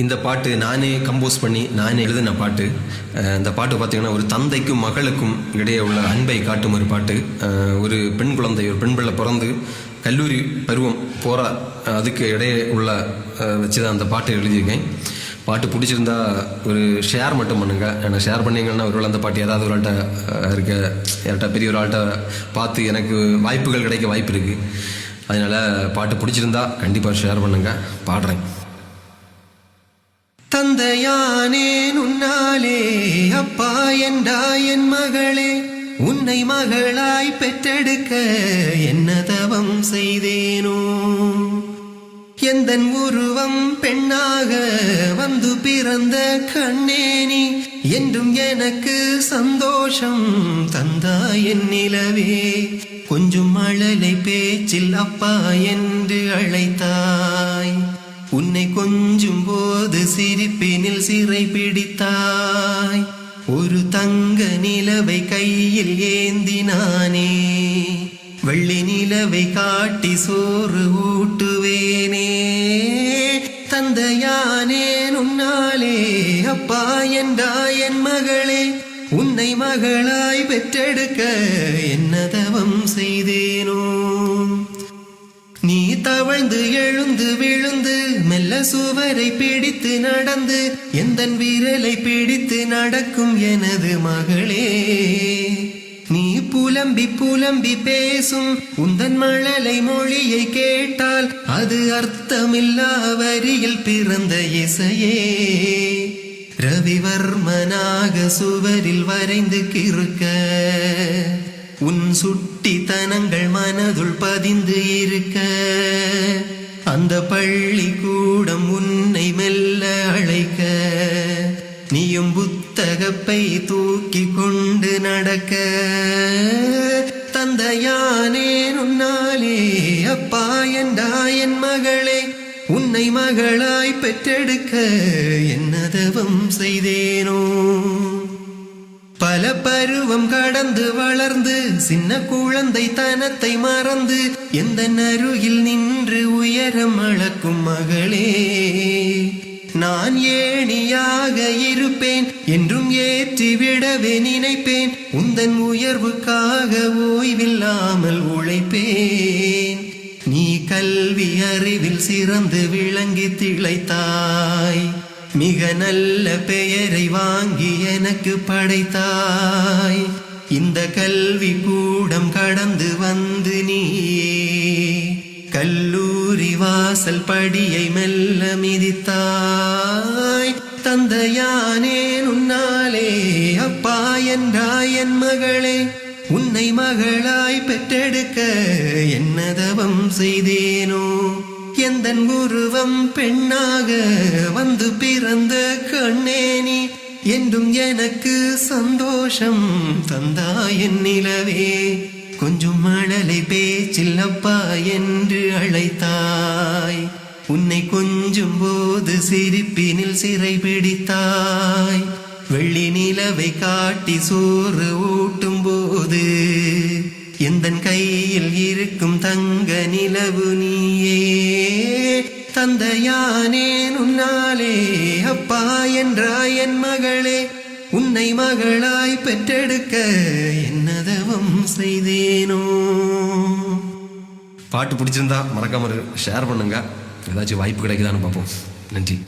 இந்த பாட்டு நானே கம்போஸ் பண்ணி நானே எழுதின பாட்டு. இந்த பாட்டு பார்த்திங்கன்னா ஒரு தந்தைக்கும் மகளுக்கும் இடையே உள்ள அன்பை காட்டும் ஒரு பாட்டு. ஒரு பெண் குழந்தை, ஒரு பெண் பிள்ளை பிறந்து கல்லூரி பருவம் போகிற அதுக்கு இடையே உள்ள வச்சு தான் அந்த பாட்டு எழுதியிருக்கேன். பாட்டு பிடிச்சிருந்தா ஒரு ஷேர் மட்டும் பண்ணுங்க. ஏன்னா ஷேர் பண்ணிங்கன்னா ஒருவேளை அந்த பாட்டு ஏதாவது ஒரு ஆள்கிட்ட யார்கிட்ட பெரிய ஒரு ஆள்கிட்ட பார்த்து எனக்கு வாய்ப்புகள் கிடைக்க வாய்ப்பு இருக்குது. அதனால் பாட்டு பிடிச்சிருந்தா கண்டிப்பாக ஷேர் பண்ணுங்கள். பாடுறேன். தந்தையானேன் உன்னாலே அப்பா என்றாய் என் மகளே, உன்னை மகளாய் பெற்றெடுக்க என்ன தவம் செய்தேனோ. எந்தன் உருவம் பெண்ணாக வந்து பிறந்த கண்ணேனி, என்றும் எனக்கு சந்தோஷம் தந்தாய் என் நிலவே. கொஞ்சம் மழலை பேச்சில் அப்பா என்று அழைத்தாய், உன்னை கொஞ்சும் போது சிரிப்பினில் சிறை பிடித்தாய். ஒரு தங்க நிலவை கையில் ஏந்தினானே, வெள்ளி நிலவை காட்டி சோறு ஊட்டுவேனே. தந்தையானேன் உன்னாலே அப்பா என்றாய் என் மகளே, உன்னை மகளாய் பெற்றெடுக்க என்ன தவம் செய்தேனோ. நீ தவழ்ந்து எழுந்து விழுந்து மெல்ல சுவரை பிடித்து நடந்து எந்தன் விரலை பிடித்து நடக்கும் எனது மகளே. நீ புலம்பி புலம்பி பேசும் உந்தன் மழலை மொழியை கேட்டால் அது அர்த்தமில்லா வரியில் பிறந்த இசையே. ரவிவர்மனாக சுவரில் வரைந்து கிறுக்க உன் சுட்டித்தனங்கள் மனதுள் பதிந்து இருக்க, அந்த பள்ளிக்கூடம் உன்னை மெல்ல அழைக்க, நீயும் புத்தகப்பை தூக்கி கொண்டு நடக்க. தந்தையானேன் உன்னாலே அப்பா என்றாய் என் மகளே, உன்னை மகளாய் பெற்றெடுக்க என்ன தவம் செய்தேனோ. பல பருவம் கடந்து வளர்ந்து சின்ன குழந்தை தனத்தை மறந்து எந்த அருகில் நின்று உயரம் அளக்கும் மகளே. நான் ஏணியாக இருப்பேன் என்றும் ஏற்றிவிடவே நினைப்பேன், உந்தன் உயர்வுக்காக ஓய்வில்லாமல் உழைப்பேன். நீ கல்வி அறிவில் சிறந்து விளங்கி திளைத்தாய், மிக நல்ல பெயரை வாங்கி எனக்கு படைத்தாய். இந்த கல்வி கூடம் கடந்து வந்து நீயே கல்லூரி வாசல் படியை மெல்ல மிதித்தாய். தந்தையானேன் உன்னாலே அப்பா என்றாய் என் மகளே, உன்னை மகளாய் பெற்றெடுக்க என்ன தவம் செய்தேனோ. எந்தன் உருவம் பெண்ணாக வந்து பிறந்த கண்ணேனி, என்றும் எனக்கு சந்தோஷம் தந்தாய் என் நிலவே. கொஞ்சம் மழலை பேச்சில் அப்பா என்று அழைத்தாய், உன்னை கொஞ்சும் போது சிரிப்பினில் சிறை பிடித்தாய். வெள்ளி நிலவை காட்டி சோறு ஊட்டும் போது எந்தன் கையில் இருக்கும் தங்க நிலவு நீயே. தந்தையானேன் உன்னாலே அப்பா என்றாய் என் மகளே, உன்னை மகளாய் பெற்றெடுக்க என்ன தவம் செய்தேனோ. பாட்டு பிடிச்சிருந்தா மறக்காம ஷேர் பண்ணுங்க. ஏதாச்சும் வாய்ப்பு கிடைக்குதான்னு பார்ப்போம். நன்றி.